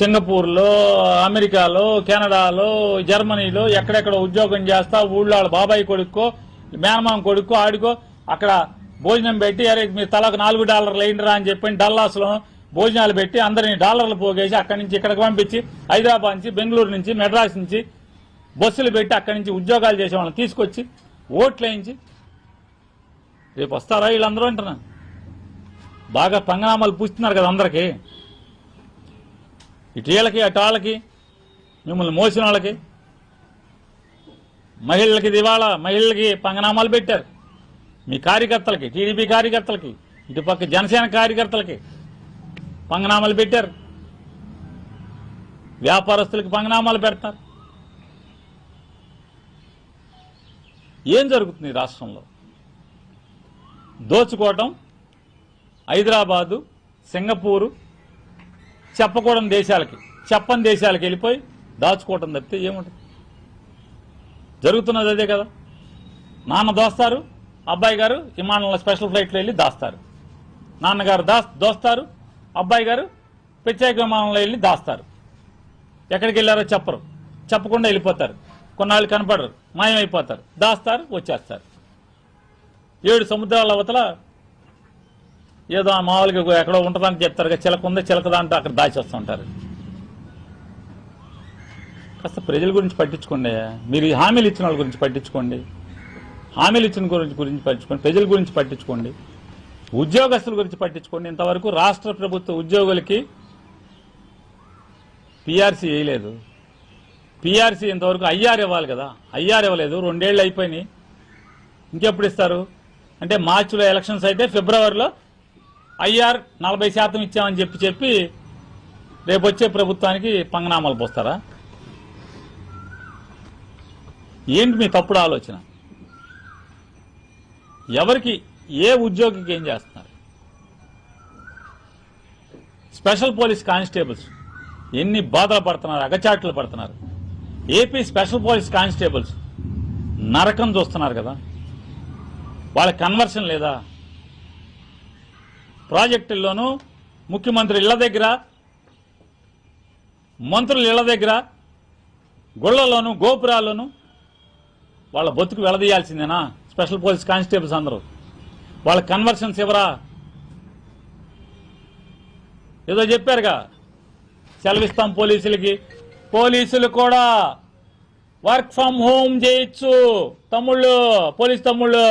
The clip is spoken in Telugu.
సింగపూర్లో, అమెరికాలో, కెనడాలో, జర్మనీలో ఎక్కడెక్కడ ఉద్యోగం చేస్తా ఊళ్ళో వాళ్ళ బాబాయ్ కొడుక్కో మేనమామ కొడుక్కో ఆడికో అక్కడ భోజనం పెట్టి అరే మీరు తలకు $4 వేయండిరా అని చెప్పి డల్లాస్లో భోజనాలు పెట్టి అందరినీ డాలర్లు పోగేసి అక్కడి నుంచి ఇక్కడికి పంపించి హైదరాబాద్ నుంచి బెంగళూరు నుంచి మెడ్రాస్ నుంచి బస్సులు పెట్టి అక్కడి నుంచి ఉద్యోగాలు చేసే వాళ్ళని తీసుకొచ్చి ఓట్లు వేయించి రేపు వస్తారా వీళ్ళందరూ అంటున్నా బాగా పంగనామాలు పూస్తున్నారు కదా అందరికీ ఇటు వీళ్ళకి అటు వాళ్ళకి మిమ్మల్ని మోసిన వాళ్ళకి మహిళలకి దివాళా మహిళలకి పంగనామాలు పెట్టారు మీ కార్యకర్తలకి టీడీపీ కార్యకర్తలకి ఇటుపక్క జనసేన కార్యకర్తలకి పంగనామాలు పెట్టారు వ్యాపారస్తులకి పంగనామాలు పెడతారు ఏం జరుగుతుంది ఈ రాష్ట్రంలో దోచుకోవటం హైదరాబాదు సింగపూరు చెప్పని దేశాలకి వెళ్ళిపోయి దాచుకోవటం తప్పితే ఏముంటుంది జరుగుతున్నది అదే కదా నాన్న దోస్తారు అబ్బాయి గారు విమానంలో స్పెషల్ ఫ్లైట్లో వెళ్ళి దాస్తారు నాన్నగారు దోస్తారు అబ్బాయి గారు ప్రత్యేక విమానంలో వెళ్ళి దాస్తారు ఎక్కడికి వెళ్ళారో చెప్పరు చెప్పకుండా వెళ్ళిపోతారు కొన్నాళ్ళు కనపడరు మాయమైపోతారు దాస్తారు వచ్చేస్తారు 7 సముద్రాల అవతల ఏదో మామూలుగా ఎక్కడో ఉంటుందని చెప్తారు చిలక ఉందో చిలకదా అంటే అక్కడ దాచి వస్తూ ఉంటారు కాస్త ప్రజల గురించి పట్టించుకోండి మీరు హామీలు ఇచ్చిన వాళ్ళ గురించి పట్టించుకోండి హామీలు ఇచ్చిన గురించి పట్టించుకోండి ప్రజల గురించి పట్టించుకోండి ఉద్యోగస్తుల గురించి పట్టించుకోండి ఇంతవరకు రాష్ట్ర ప్రభుత్వ ఉద్యోగులకి పీఆర్సీ వేయలేదు పీఆర్సీ ఇంతవరకు ఐఆర్ ఇవ్వాలి కదా ఐఆర్ ఇవ్వలేదు 2 ఏళ్ళు అయిపోయినాయి ఇంకెప్పుడు ఇస్తారు అంటే మార్చిలో ఎలక్షన్స్ అయితే ఫిబ్రవరిలో ఐఆర్ 40% ఇచ్చామని చెప్పి రేపు వచ్చే ప్రభుత్వానికి పంగనామాలు పోస్తారా ఏంటి మీ తప్పుడు ఆలోచన ఎవరికి ఏ ఉద్యోగికి ఏం చేస్తున్నారు స్పెషల్ పోలీస్ కానిస్టేబుల్స్ ఎన్ని బాధలు పడుతున్నారు అగచాట్లు పడుతున్నారు ఏపీ స్పెషల్ పోలీస్ కానిస్టేబుల్స్ నరకం చూస్తున్నారు కదా వాళ్ళ కన్వర్షన్ లేదా ప్రాజెక్టుల్లోనూ ముఖ్యమంత్రి ఇళ్ల దగ్గర మంత్రుల ఇళ్ల దగ్గర గుళ్లలోనూ గోపురాల్లోనూ వాళ్ళ బతుకు వెళదీయాల్సిందేనా స్పెషల్ పోలీస్ కానిస్టేబుల్స్ అందరూ వాళ్ళ కన్వర్షన్స్ ఎవరా ఏదో చెప్పారుగా సెలవిస్తాం పోలీసులకి పోలీసులు కూడా వర్క్ ఫ్రమ్ హోమ్ చేయొచ్చు తమ్ముళ్ళు పోలీస్ తమ్ముళ్ళు